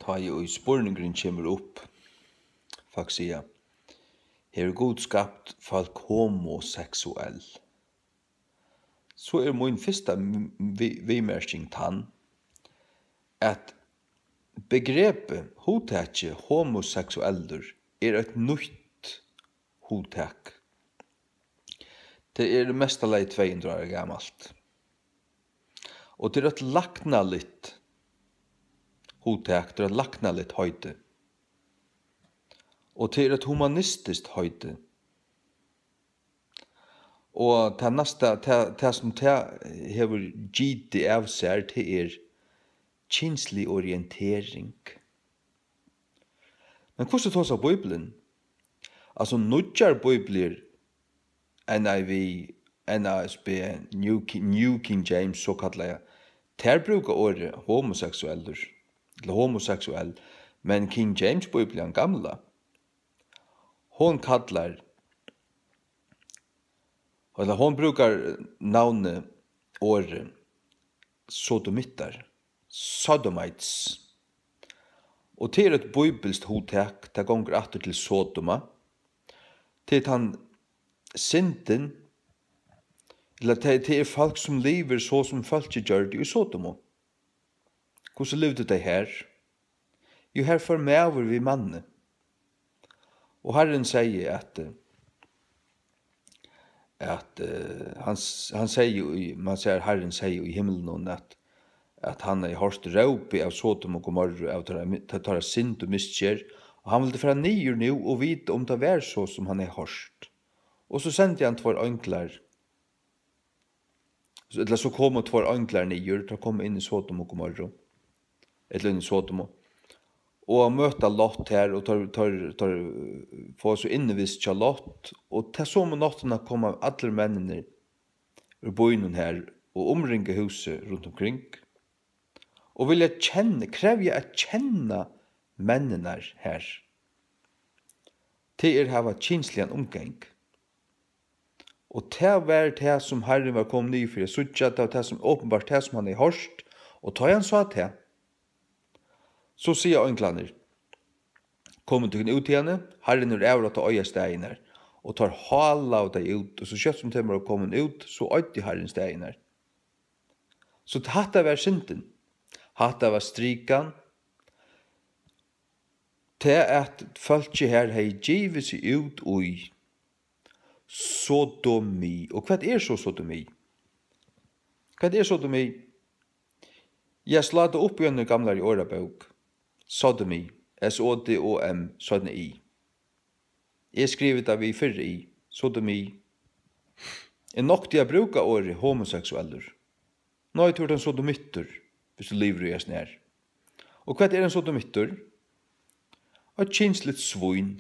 ta i spurningen kommer upp, faktisk sier, her god skapt folk homosexuell. Så min første vimerking tann, at begrepet hotekje homoseksueller et nytt hotek. Det mest lei 200 år gammalt. Og det et laknaligt hotek, det et laknaligt høyde. Og det et humanistisk høyde. Og det neste, det som det hever gitt av seg, det kinslig orientering. Men hvordan tås av Bibelen? Altså, nødjar Bibler, NIV, NASB, New King James, så kallar jeg, der brukar året homoseksueller, eller homoseksuell, men King James Bibelen gamla, hon kallar, eller hon brukar navnet året sodomittar, sodomites. Og til et bibelsk hotek, det gonger atter til Sodoma, til han synden, eller til folk som lever så som folk gjør det i Sodoma. Hvordan levde de her? Jo, her formøver vi mannen. Og Herren sier at han sier, man ser Herren sier i himmelen at han hørst råpe av Sodom og Gomorra, av tar synd og mistkjær, og han ville fra nyer nå og vite om det var så som han hørst. Og så sendte han 2 ønklar, eller så kom 2 ønklar nyer, de kom inn i Sodom og Gomorra, eller inn i Sodom, og møta Lot her, og tar få så innevist til Lot, og til så med nattene kom alle mennene ur boinen her, og omringe huset rundt omkring, og vil jeg krev jeg at kjenne mennene her, til hava kinslig en omgang. Og det var det som Herren var kommet ny for, det var det som åpenbart det som han hørst, og ta han sa til, så sier øynklaner, kommer til ut igjen, Herren avrat av øyestegene, og tar hala av deg ut, og så kjøtt som temmer å komme ut, så øyde Herren stegene. Så hatta var synden, hatta var strikan, til at folk her hei givet seg ut ui sodomi. Og hva så sodomi? Hva sodomi? Jeg slade opp gjennom gamle i årabok. Sodomi. S-O-D-O-M. Sodomi. Jeg skriver det vi fyrre i. Sodomi. Nok til å bruke året homoseksueller. Nå tror jeg en sodomitter, hvis du lever i snær. Og hva en sodomitter? Et kinsligt svin.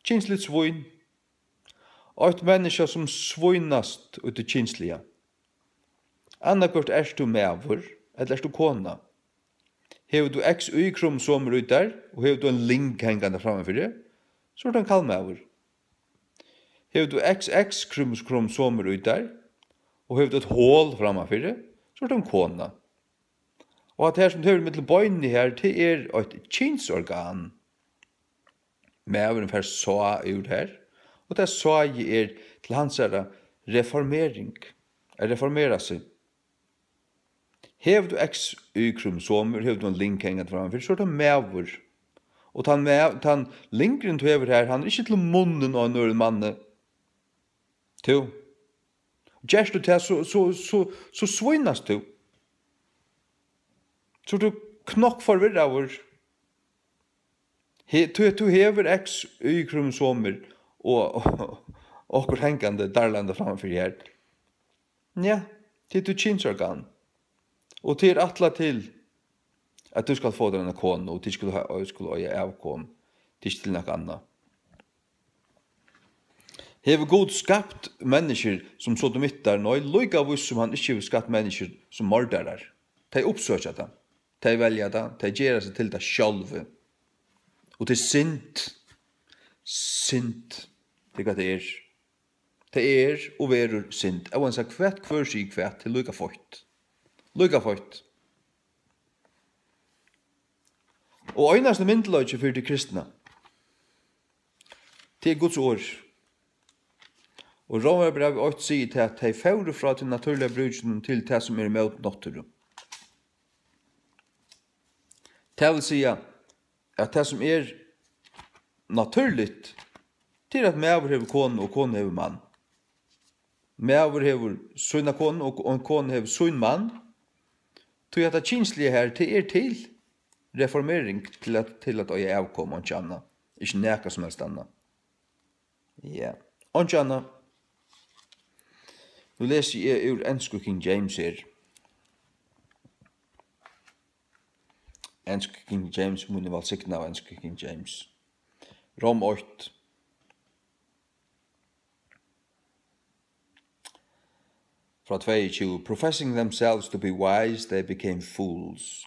Kinsligt svin. Og et menneske som svinast ut i kinslige. Annakort du mæver, eller du kona. Hever du XY-kromosomer ut der, og hever du en link hengande framfor det, så du en kallmæver. Hever du XX-kromosomer ut der, og hever du et hål framfor det, så du en kona. Og at her som hever mittel bøyne her, det et kinsorgan. Mæveren fer så ut her, og det så til hans reformering, reformera seg. Hever du XY-kromosomer, hever du en link hengende framfor, så det mæver. Og tan linkeren du hever her, han ikke til munnen av en manne. To. Gjørst du til, så svinnast du. Så du knokk forvirra over. Du hever XY-kromosomer og hengande darlanda framfor her. Ja, det du kinsorgan. Og til atla til at du skal få denne kone, og til skulle øye avkom, til til noe annet. Hever god skapt mennesker som sodomittar, og lukka vis som han ikke har skapt mennesker som mordarar. De oppsøker det. De velger det. De gjør seg til det sjølve. Og til sint. Sint. Det er hva det er. Det og verur sint. Jeg vil si hvert hver syk hvert til lukka fort. Lukka fort. Og øyneste myndeløyde for de kristne. Til Guds år. Og Romerbrev 8 sier til at de fører fra til naturlige bruken til det som er med naturen. Det vil si at det som er naturligt til at mever hever kone og kone hever mann. Mever hever sønne kone og kone hever sønn mann. Til at det kinslige her til reformering til at jeg avkom og ikke annet. Ikke neka som helst annet. Ja. Og ikke annet. Nu leser jeg ur ensko King James her. Ensko King James, munne valg sikten av ensko King James. Rom 8. Fra 22. Professing themselves to be wise, they became fools,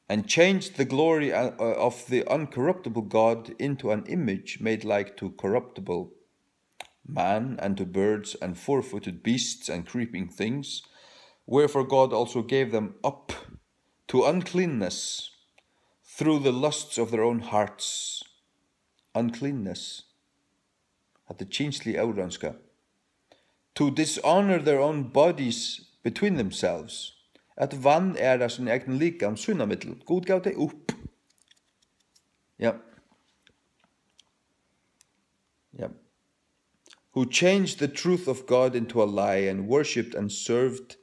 and changed the glory of the uncorruptible God into an image made like to corruptible man, and to birds and four-footed beasts and creeping things. Wherefore God also gave them up to uncleanness through the lusts of their own hearts. Uncleanness. At the kinslige auranska. To dishonor their own bodies between themselves. At vann det sin egen likam sunnamittel. God gav det upp. Ja. Ja. Who changed the truth of God into a lie and worshipped and served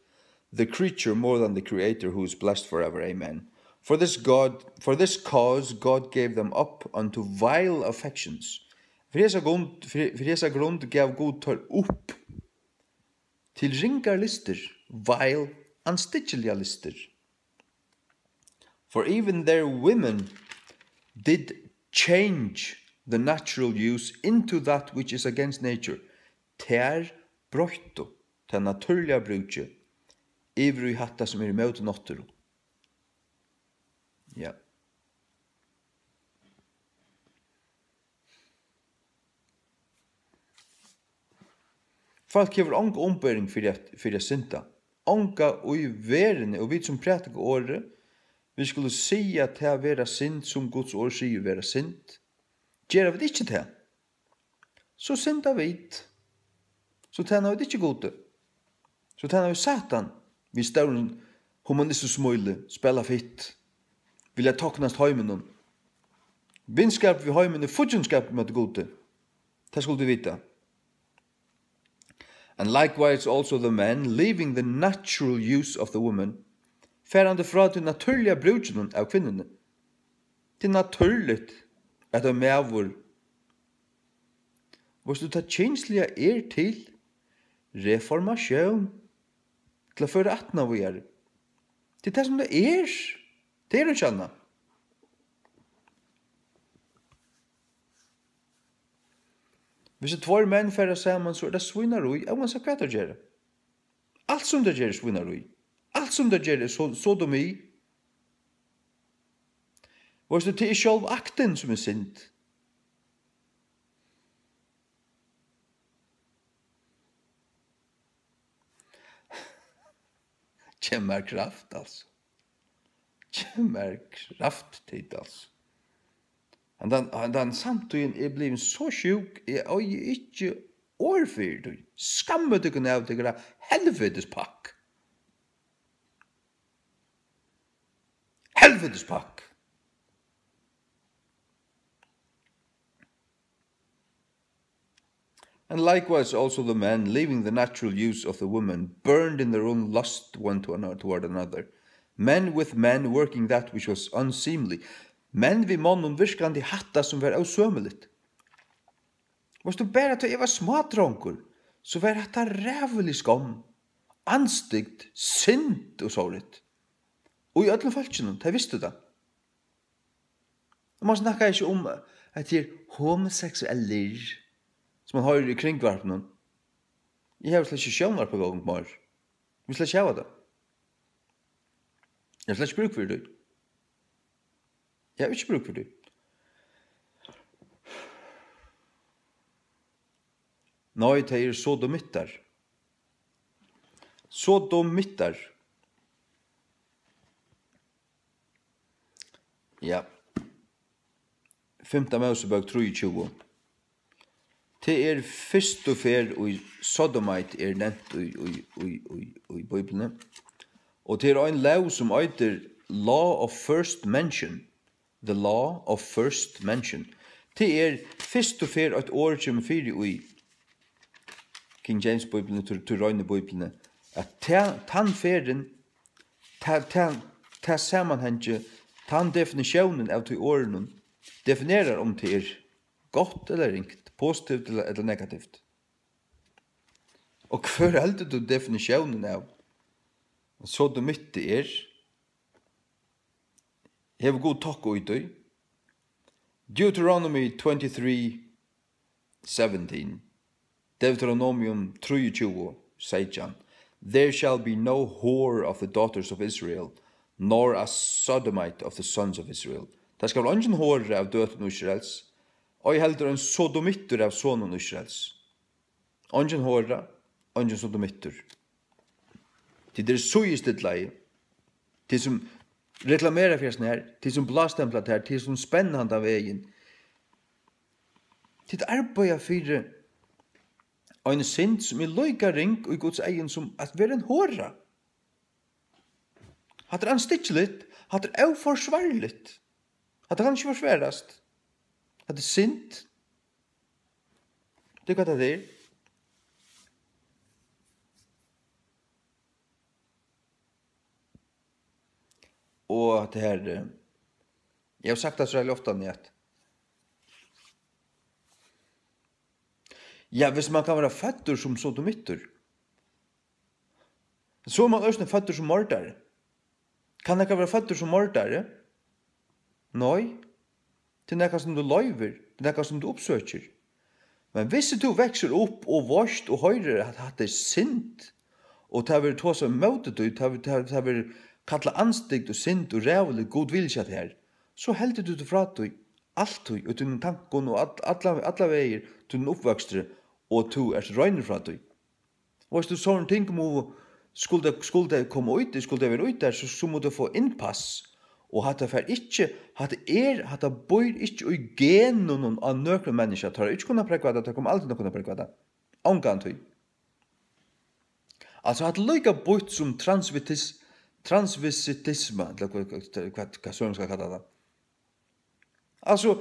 the creature more than the Creator, who is blessed forever. Amen. For this cause God gave them up unto vile affections. For hesa grund gav God tar upp til ringar lister, vile, unstitchelige lister. For even their women did change the natural use into that which is against nature. Ter brøtto, ter naturliga brukje, ivru i hatta som er imot natturu. Ja. Folk hever ånga ombering for å synda. Ånga og i verene, og vi som prater året, vi skulle si at det er vera synd som Guds år sier vera synd. Gjør vi ikke det, så synda vi ikke. Så tenner vi ikke gode. Så tenner vi Satan. Vi står en humanistisk smøyle, spiller fitt. Vil jeg taknast heimen. Vinskap vi heimen, fudgenskap med det gode. Det skulle du vite. And likewise also the men, leaving the natural use of the woman, færande fra til naturliga bruken av kvinnerne. Det er naturligt at de mævur. Hvis du tar kinslige til reformasjon, til å føre 18 av å gjøre. Det er det som det er. Det er ikke annet. Hvis det tvær menn færre sammen, så er det svinarui. Jeg må si hva det gjør. Alt som det gjør er svinarui. Alt som det gjør er sodomi. Hvis det er selv akten som er sint. Kjemmer kraft, altså. Kjemmer kraft tid, altså. Han samtidig er blevet så sjuk, jeg er ikke årfyrt. Skammer du kunne av til helvetes pakk. Helvetes pakk. And likewise also the men, leaving the natural use of the woman, burned in their own lust one toward another. Men with men, working that which was unseemly. Men vi mannen virkande hatta som var avsømeligt. Hvis du bare til jeg var smadronker, så var hatta rævelig skam, anstygt, sint og såret. Og i ødelen falskene, de visste det. Man snakker ikke om at det er homoseksueller, som man har i kringvarpen. Jeg har slett ikke sjøvnar på gang mer. Vi slett ikke ha det. Jeg har slett ikke bruk for det. Jeg har ikke bruk for det. Nei, det er sodomitter. Sodomitter. Ja. 5. Mosebok 23. Det fyrst og fer og sodomite nevnt i Bibelen. Og det ein lov som heter Law of First Mention. The Law of First Mention. Det fyrst og fer et år som fyrir i King James Bibelen til Røyne Bibelen. At tannferden, ta sammanhenge, tan definisjonen av til årene, definerer om det godt eller ringt, positivt eller negativt. Og hver heldur du definisjonen av sodomitt hever god takk ut i. Deuteronomy 23:17. Deuteronomium 23:16. There shall be no whore of the daughters of Israel, nor a sodomite of the sons of Israel. Det skal være ingen hårere av døten Israels, og heldur en sodomitter av sonen Israels. Ingen hårere, ingen sodomitter. Det sugiste leie, det som reklamerer for sånn her, det som blastemplet her, det som spennende av veien. Det arbeider for en synd som løyga ring og i Guds egen som at være en hårra. Hatt anstikkelig, hatt uforsvarligt. Hatt kan ikke forsvarast. Hatt synd. Det hva det Og det her, jeg har sagt det så veldig ofte at ja, hvis man kan være føtter som sodomitter, så man også føtter som mordare. Kan jeg være føtter som mordare? Nei. Det noe som du løyver, det noe som du oppsøker. Men hvis du vekser opp og vorst og høyrer at det synd, og det vil ta seg mot det, det vil kalla anstikt og synd og rævlig god vilja til her, så heldur du fra deg alltid ut din tankon og alla veier til din oppvakstre og du røyner fra deg. Og hvis du sånn ting skulle komme ut, skulle være ut der, så må du få innpass. Og hatt det for ikke, hatt det bor ikke i genen av nøkron mennesker, tar ikke kunne prekva det, tar kommer aldri kunne prekva det. Omgant. Altså hatt lykka bort som transvestitisme, eller hva søren skal kalla det. Altså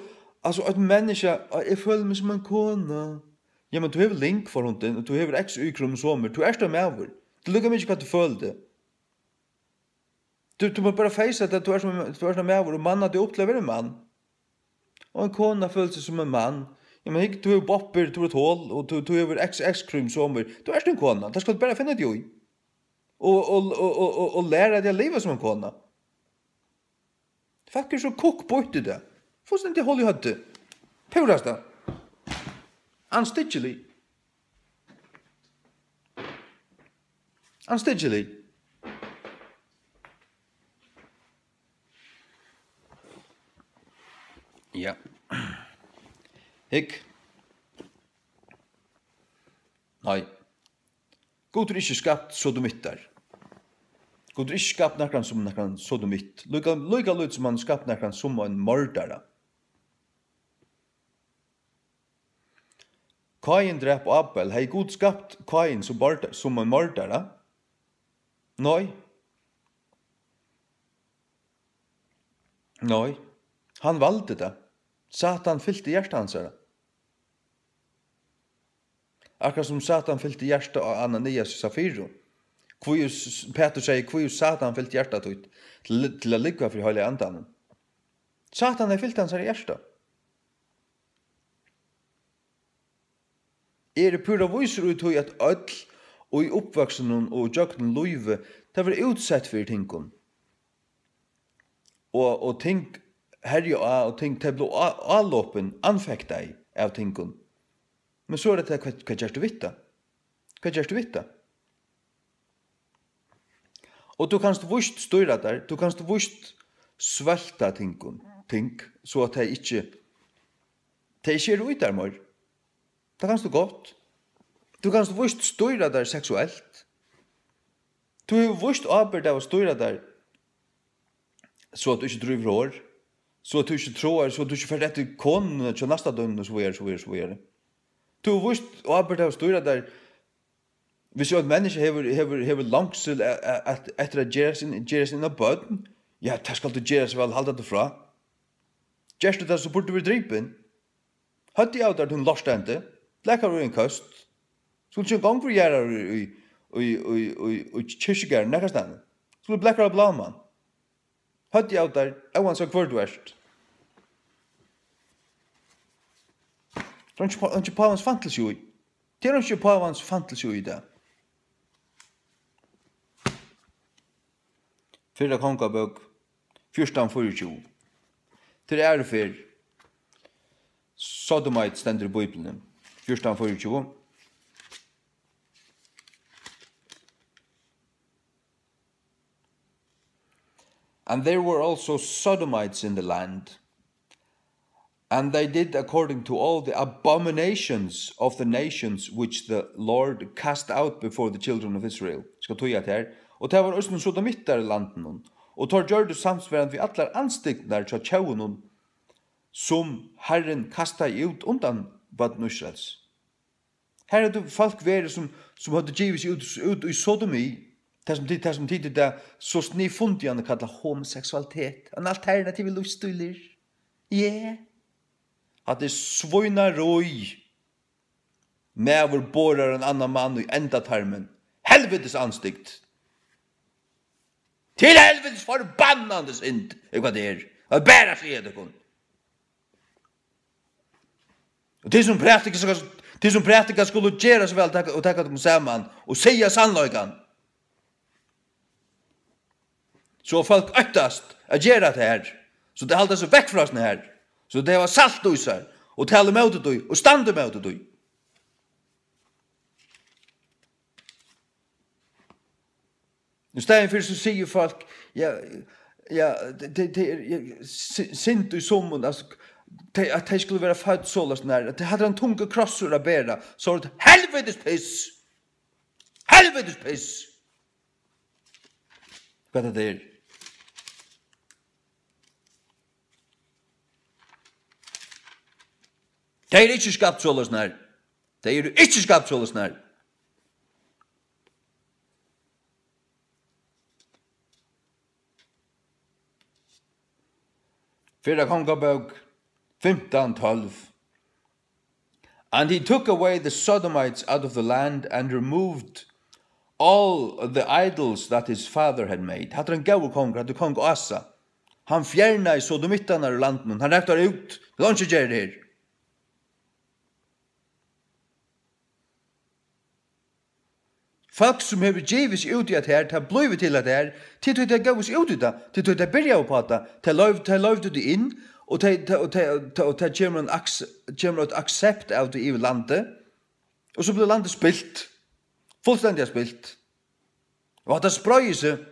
et menneske, jeg føler meg som en kona. Ja, men du har link for hunden, og du har XY-kromosomer, du er med over. Du lukker meg ikke hva du føler det. Du må bare feise at du er med over, og mannen du opplever en mann. Og en kona føler seg som en mann. Ja, men du har bopper, du har et hål, og du har XY-kromosomer. Du er en kona, det skal du bare finne det jo i. Og lære deg å leve som en kona. Faktisk så kokk bort i det. Fullstendig hold i høtte. Paurast da. Anstikkelig. Ja. Hikk. Nei. God er ikke skapt sodomitter. God er ikke skapt nekran som nekran sodomitt. Lyga lyd som han skapt nekran som en mordare. Kain drep Abel. Hei god skapt Kain som en mordare? Nei. Han valgte det. Satan fyllte hjertet hans her. Akkurat som Satan fyllte hjertet av Ananias og Safiro. Peter sier, hvor Satan fyllte hjertet til å ligge for hele andanen. Satan fyllt hans her hjertet. Det pura viser ut at ødel og i oppvaksen og jøkken løyve, det var utsatt for tingene. Og ting herre og ting det ble avlåpen, anfekt deg av tingene. Men så det hva gjør du vitta? Hva gjør du vitta? Og du kanst vust styra der, du kanst vust svelta ting, så at det ikke er ut der mer. Det kanst du godt. Du kanst vust styra der seksuelt. Du har vust arbeid av å styra der, så at du ikke driver hår. så att du inte tror, så att du inte får rätt till konen till nästa døgn och så vidare. Du visst, och arbetar och styra där, hvis jo et menneske hever langsel etter at gjøre sine bøten, ja, det skal du gjøre seg vel halda det fra. Gjørst du det, så burde du være dripen. Hadde jeg av der hun lorstende, lekkar du en køst, skulle ikke en gang for gjøre i kyrkjegæren, nekkastande. Skulle blekkar av blaman. Hadde jeg av der, jeg var så hver du erst. Det er ikke på hans fantelsjoi. Det er ikke på hans fantelsjoi i det. Fyrra kongabøk, 14:24. Til for Sodomite stendur i Bibelen, 14:24. And there were also Sodomites in the land, and they did according to all the abominations of the nations which the Lord cast out before the children of Israel. Skal tog at her. Og det var også sodomitter i landen, og tar gjør det samsværende vi atler anstignar til tjaunen, som Herren kastet ut undan bad Israels. Her det folk vere som hadde givet seg ut i sodomi, det som tid det så snifundiane kallar homoseksualitet, en alternativ livsstiler. Yeah. At det svøyna røy, mever borar en annan mann i enda tarmen. Helvetes anstigt. Til helvetes forbannande synd, hva det er. Og bæra seg det kun. Og det som prætika skulle gjøre seg vel og takka dem saman og seia sannløygan. Så folk øktast a gjøre det her. Så det halda seg vekk fra oss her. Så det var saltdusar og tale med det og stande med det. I stedet for så sier folk, det er sint i sommen, at de skulle være født sånn her, at de hadde en tunge krossur å bære, så var det helvetes piss! Helvetes piss! Hva er det? De er ikke skapt sånn her. De er ikke skapt sånn her. Fyrra kongabøk 15:12. And he took away the Sodomites out of the land and removed all the idols that his father had made. Hatt en gau kong, hatt kong Asa. Han fjerna i sodomittarna i landen, han rektar ut. Det var ikke gjør det her. Folk som har givet seg ut i at her, til bløyve til at her, til at det gav oss ut i det, til at det byrja på det, til løyve det inn, og til kommer et aksept av det i landet, og så blir landet spilt, fullstendig spilt, og at det sprøyer seg,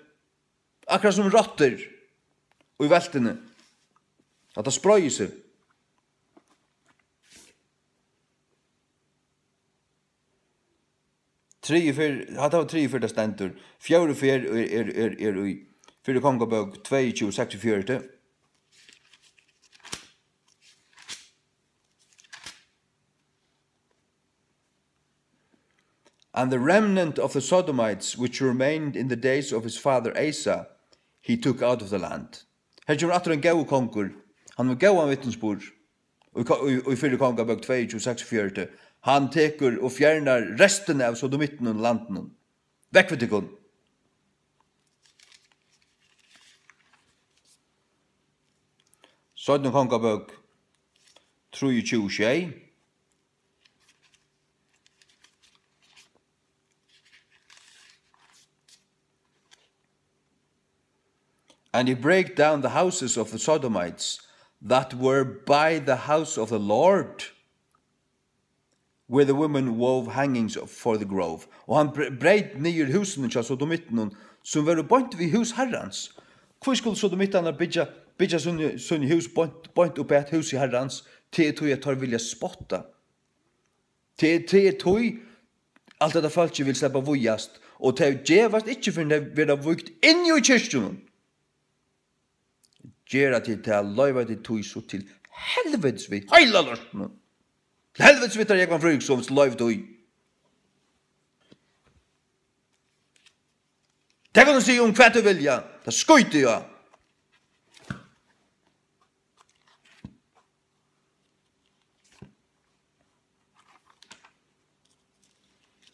akkurat som rotter, og i veltene, at det sprøyer seg. Hatt av 3-4 stendur. 4-4 er i 4 kongabøk 22-64. And the remnant of the Sodomites which remained in the days of his father Asa, he took out of the land. Her kommer atter en gau kongur. Han var gau an vittnesbord. Og i 4 kongabøk 22-64. Han tekur og fjernar resten av sodomitten og landen. Vekk for tikkun. Sødden kongabøk 23. And he brake down the houses of the Sodomites that were by the house of the Lord, where the women wove hangings for the grove. Og han breit nyer husene til sodomitten, som var bort vid hus herrans. Hvor skulle sodomittene bygge sånne hus bort opp et hus i herrans, til jeg tar vilja spotta. Til jeg tog alt dette folk ikke vil slippe vujast, og til jeg gjevast ikke for det vil ha vukt inn i kyrkjenen. gjera til til løyva til tog så til helvetes vidt, heila lorten. Til helvetes vidt er jeg kan fryg som til løyva tog. Det kan du si om hva du vilja, det skøyte jeg.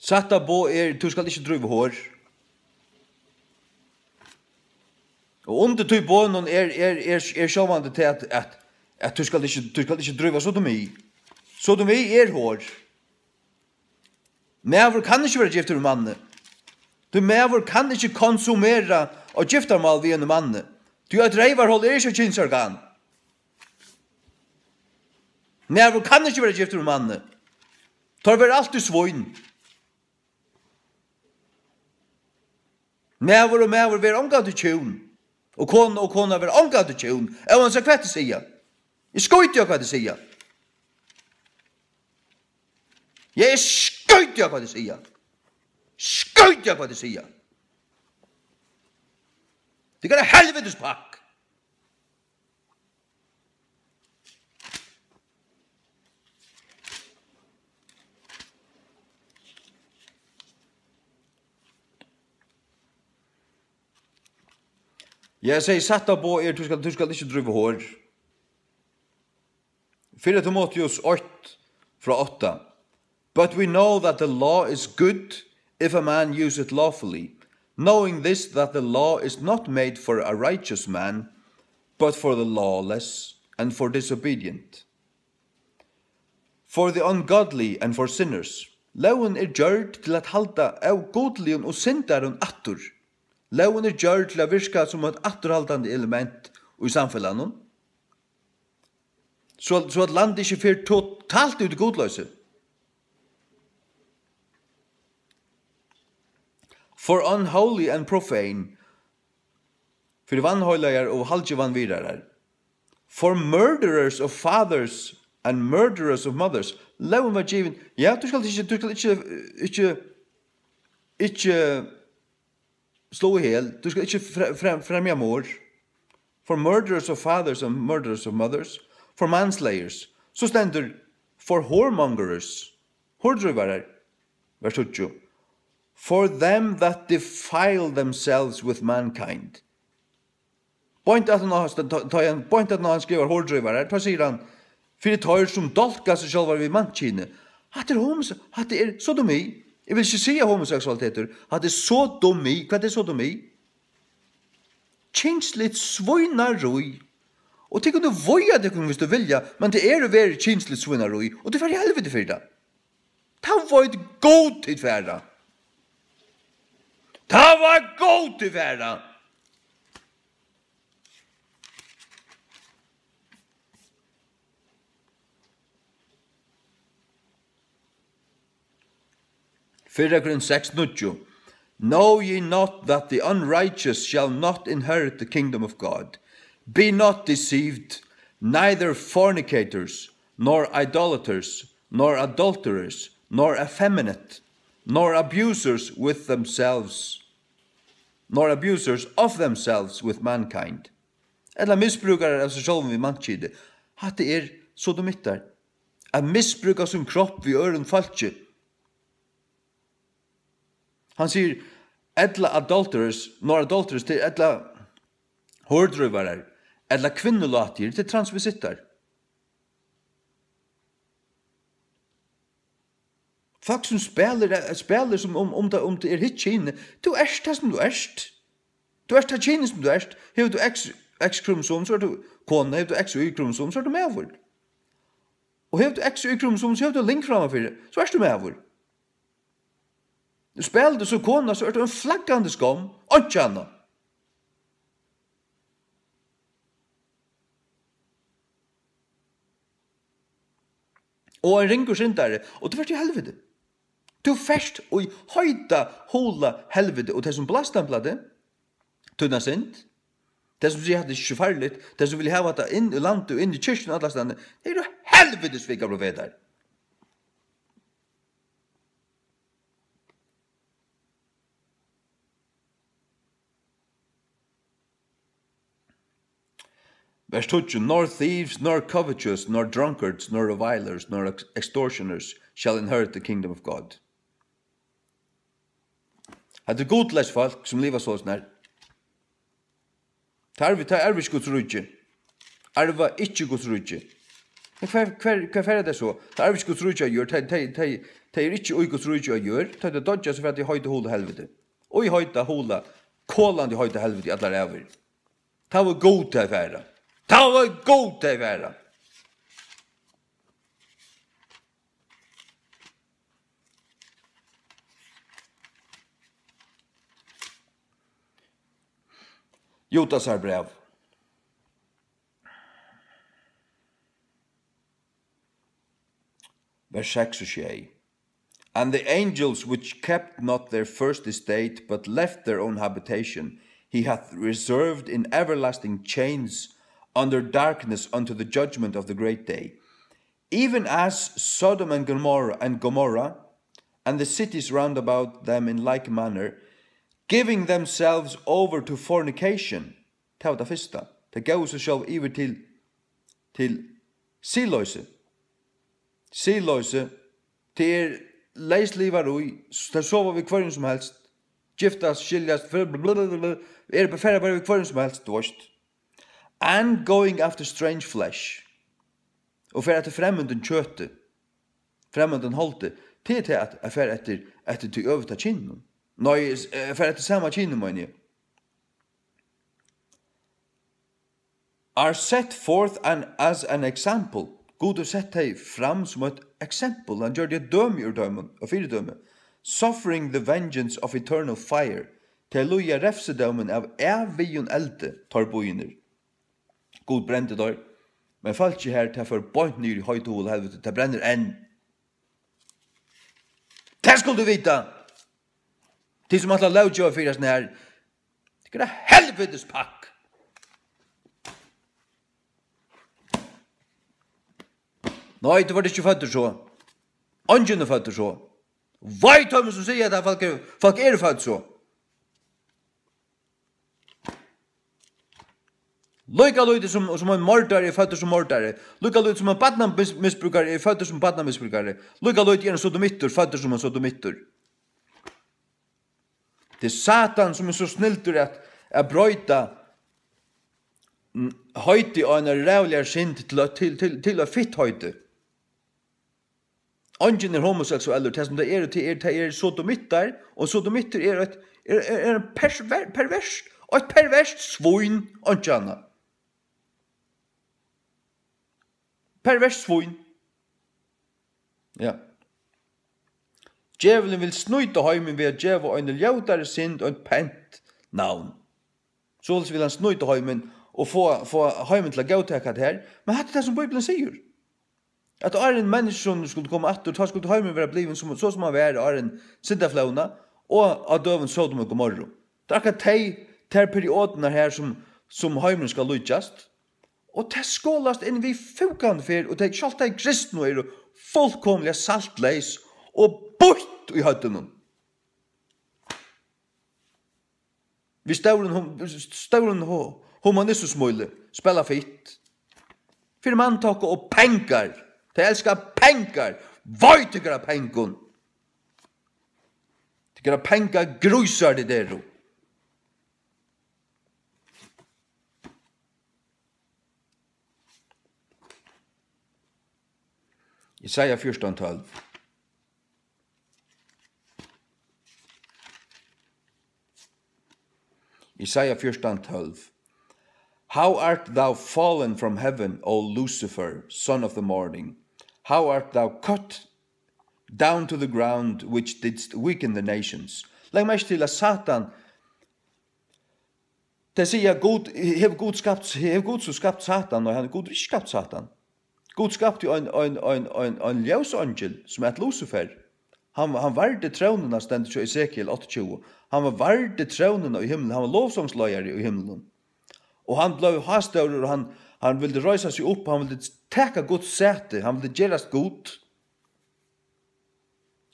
Satta på du skal ikke drive hår. Og under tog bånen sjåvande til at du skal ikke drive sodomi. Sodomi hår. Mæver kan ikke være gifter med manne. Du mæver kan ikke konsumera og giftermal ved en manne. Du at reivarhold ikke kynsorgan. Mæver kan ikke være gifter med manne. Tar være alltid svoin. Mæver og mæver være omgav til tjun. Og kona være omgav til tjun. Og han sa hva det sier. Jeg skøyte jo hva det sier. Jeg skøyte jo hva det sier. Skøyte jo hva det sier. Det kan helvetes pakk. Jeg sier satt på du skal ikke drive hår. 4 Timotheus 8 fra 8. But we know that the law is good if a man use it lawfully, knowing this that the law is not made for a righteous man, but for the lawless and for disobedient, for the ungodly and for sinners. Loven gjørt til at halda av godligen og syndaren attur. Loven gjørt til å virka som et atterhaldande element i samfunnet. Så at landet ikke fyrer totalt ut i godløse. For unholy and profane, for vannhøylager og halvjevanvirere, for murderers of fathers and murderers of mothers, loven var given, ja, du skal ikke slå ihjel, du skal ikke fremja mor, for murderers of fathers and murderers of mothers, for manslayers, så stender for whoremongers, hårdrøvere, vers 20, for them that defile themselves with mankind. Point at han skriver hårdrøvere, da sier han, for tar som dolka seg selv ved mannkine, at det er sodomi. Jeg vil ikke si homoseksualiteter, at det er sodomi. Hva er sodomi? Kinsligt svøynarøy. Og det kan du voja det hvis du vilja, men det er å være kinsligt svøynarøy, og det var i helvete for det. Det var et god til færa. Det var god til færa. Fyrrakren 6:9. Know ye not that the unrighteous shall not inherit the kingdom of God? Be not deceived, neither fornicators, nor idolaters, nor adulterers, nor effeminate, nor abusers with themselves, nor abusers of themselves with mankind. Eller misbrukare av seg selv vid mannkide. At det er sodomitter. At misbruka sin kropp vid øren falskje. Han sier, etla adulterers, nor adulterers til etla hårdrøvere, etla kvinnelater til transvisitter. Folk som spelar som om det er hitt kine. Du erst det som du erst. Du erst det kine som du erst. Hever du X-kromosom, så er du kone. Hever du X- og Y-kromosom, så er du medvur. Og hever du X- og Y-kromosom, så hever du link framfyrir, så er du medvur. Du spelar det så kona, så er du en flaggande skam, og tjana. Og en ringur syndare, og det var til helvete. Du fest og i høyda hola helvete, og det som blastampla tunna synd, det som sier at det er ikke farlig, det som vil hava det inn i landet og inn i kyrkjen og alle stedene, det er jo helvetes vika profeter. Vers 20, nor thieves, nor covetous, nor drunkards, nor revilers, nor extortioners shall inherit the kingdom of God. Det godlös folk som lever så snär. Tar vi ikke Guds rydde. Arva ikke Guds rydde. Men hva det så? Tar vi ikke Guds rydde å gjøre. Det ikke ui Guds rydde å gjøre. Det dodja så for at de høyde hula helvete. Og i høyde hula, kåland i høyde helvete i alle ræver. Det var god til å være. Det var god til å være. Judas brev. Vers 6 og 7. And the angels which kept not their first estate, but left their own habitation, he hath reserved in everlasting chains under darkness unto the judgment of the great day. Even as Sodom and Gomorrah, and the cities round about them in like manner, giving themselves over to fornication. Det var det første. Det gav seg selv iver til siløse. Siløse til leislivar ui, der sover vi kvarjen som helst, giftas, skiljas, beferra bare vi kvarjen som helst, dvorst. And going after strange flesh. Og for etter fremmeden kjøte, fremmeden holdte, til at jeg fer etter til øveta kinnen. Nei, for etter samme kine, mener jeg. Are set forth as an example. God har sett deg fram som et eksempel. Han gjør det døme ur dømen, og fire døme. Suffering the vengeance of eternal fire. Til loja refsedømen av evigen elde tar boiner. God brente der. Men falt ikke her til for bøynt nyr i høyt hol helvete. Det brenner enn. Det skulle du vite! De som har laut jo fyrir sånn her, det er helvetes pakk. Nei, det var det ikke føtter så. Ungen er føtter så. Veit om som sier at folk er føtter så. Lykka lydde som en mordare er føtter som mordare. Lykka lydde som en badnamisbrukare er føtter som badnamisbrukare. Lykka lydde er en sodomittur, føtter som en sodomittur. Det er Satan som er så sniltur at brøyta høyti og en rævligere synd til å fitt høyti. Ungen er homoseksueller, det som det er sodomittar, og sodomittar er en perverst, og et perverst svoin, ikke annet. Perverst svoin. Ja. Djevelen vil snuita heimen ved at djeva en ljautare synd og en pent navn. Således vil han snuita heimen og få heimen til å gauteka det her. Men det er det som Bibelen sier. At er en menneske som skulle komme etter, ta skulle heimen være bliven så som han var, er en syndaflauna, og av døven Sodom og Gomorra. Det er akkurat de periodene her som heimen skal lykkast. Og det skålast inn vi fukan for, og det er ikke alltid kristne er fullkomlig saltleis, og bort i høttenen. Vi stauren humanismusmøyle spela fitt. For manntakke og pengar. De elskar pengar. Voi tykker av pengun. Tykker av pengar grusar det der. Jesaja 14:12. Isaiah 14:12. How art thou fallen from heaven, O Lucifer, son of the morning? How art thou cut down to the ground, which didst weaken the nations? Legg meg til at Satan, det sier God, hev God så skapt Satan, og han God ikke skapt Satan. God skapt jo en ljøsangel, som er et Lucifer. Han varde trånene, stendet til Ezekiel 28. Han var varde trånene i himmelen. Han var lovsångsløyere i himmelen. Og han ble hastører, og han ville røysa seg opp, han ville teka Guds sete, han ville gjerast god.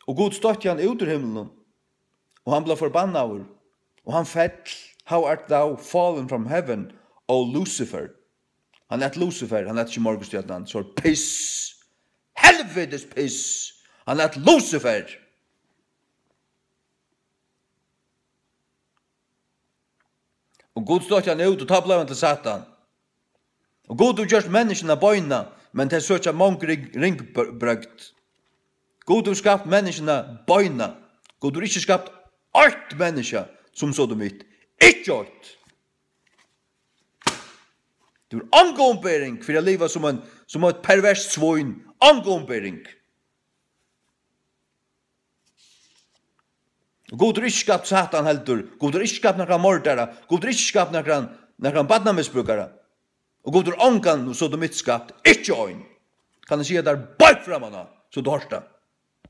Og God støtte han ut ur himmelen, og han ble forbanna over, og han fell, how art thou fallen from heaven, O Lucifer. Han et Lucifer, han et ikke morgenstjärnan, så piss. Helvetes piss. Han et Lucifer. Og Gud stod han ut og ta blaven til Satan. Og Gud har gjort menneskene bøyna, men det er så ikke mange ringbrøgt. Gud har skapt menneskene bøyna. Gud har ikke skapt 8 mennesker som så dem ut. Ikke 8. Du er angåmbering for å leve som et perverst svøyn. Angåmbering. God har ikke skapt Satan heldur. God har ikke skapt noen mordere. God har ikke skapt noen badnamisbrukere. Og god har angan så de ikke skapt. Ikke øyn. Kan jeg si at det er bare fremme nå, så du hørste.